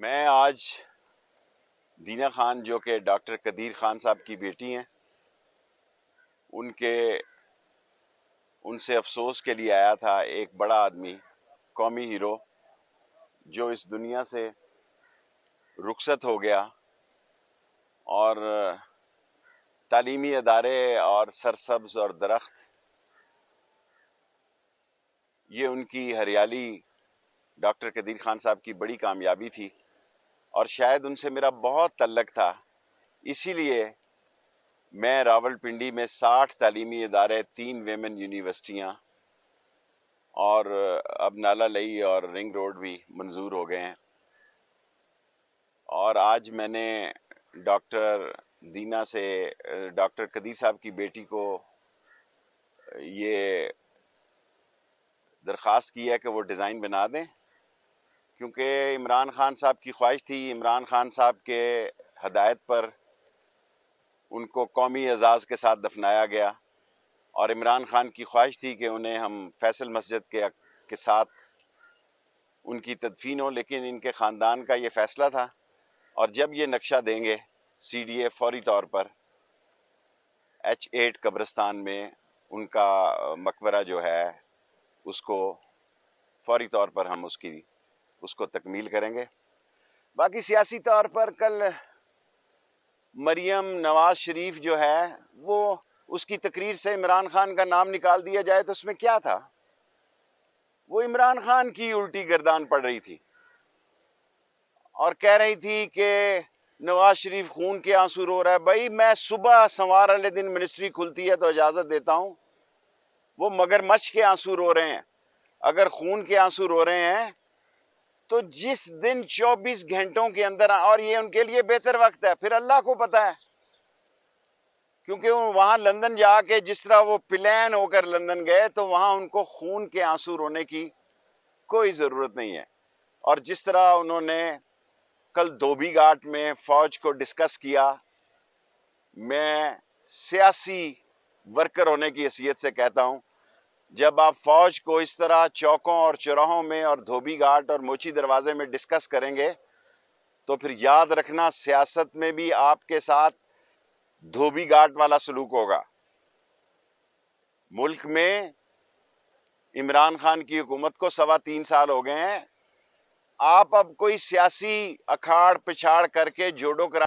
میں آج دینا خان جو کہ ڈاکٹر قدیر خان صاحب کی بیٹی ہیں ان سے افسوس کے لیے آیا تھا. ایک بڑا آدمی، قومی ہیرو جو اس دنیا سے رخصت ہو گیا، اور تعلیمی ادارے اور سرسبز اور درخت، یہ ان کی ہریالی ڈاکٹر قدیر خان صاحب کی بڑی کامیابی تھی، اور شاید ان سے میرا بہت تعلق تھا. اسی لیے میں راول پنڈی میں 60 تعلیمی ادارے، 3 ویمن یونیورسٹیاں، اور اب نالا لئی اور رنگ روڈ بھی منظور ہو گئے ہیں. اور آج میں نے ڈاکٹر دینا سے، ڈاکٹر قدیر صاحب کی بیٹی کو یہ درخواست کی ہے کہ وہ ڈیزائن بنا دیں، کیونکہ عمران خان صاحب کی خواہش تھی. عمران خان صاحب کے ہدایت پر ان کو قومی اعزاز کے ساتھ دفنایا گیا، اور عمران خان کی خواہش تھی کہ انہیں ہم فیصل مسجد کے ساتھ ان کی تدفین ہو، لیکن ان کے خاندان کا یہ فیصلہ تھا. اور جب یہ نقشہ دیں گے CDA فوری طور پر H8 قبرستان میں ان کا مقبرہ جو ہے اس کو فوری طور پر ہم اس کو تکمیل کریں گے. باقی سیاسی طور پر کل مریم نواز شریف جو ہے، وہ اس کی تقریر سے عمران خان کا نام نکال دیا جائے تو اس میں کیا تھا؟ وہ عمران خان کی الٹی گردان پڑ رہی تھی اور کہہ رہی تھی کہ نواز شریف خون کے آنسو رو رہا ہے. بھائی میں صبح سوار والے دن منسٹری کھلتی ہے تو اجازت دیتا ہوں، وہ مگر مچھ کے آنسو رو رہے ہیں. اگر خون کے آنسو رو رہے ہیں تو جس دن 24 گھنٹوں کے اندر، اور یہ ان کے لیے بہتر وقت ہے، پھر اللہ کو پتا ہے، کیونکہ وہاں لندن جا کے جس طرح وہ پلان ہو کر لندن گئے تو وہاں ان کو خون کے آنسو رونے کی کوئی ضرورت نہیں ہے. اور جس طرح انہوں نے کل دھوبی گھاٹ میں فوج کو ڈسکس کیا، میں سیاسی ورکر ہونے کی حیثیت سے کہتا ہوں، جب آپ فوج کو اس طرح چوکوں اور چوراہوں میں اور دھوبی گھاٹ اور موچی دروازے میں ڈسکس کریں گے تو پھر یاد رکھنا سیاست میں بھی آپ کے ساتھ دھوبی گھاٹ والا سلوک ہوگا. ملک میں عمران خان کی حکومت کو 3.25 سال ہو گئے ہیں. آپ اب کوئی سیاسی اکھاڑ پچھاڑ کر کے جوڑو کرا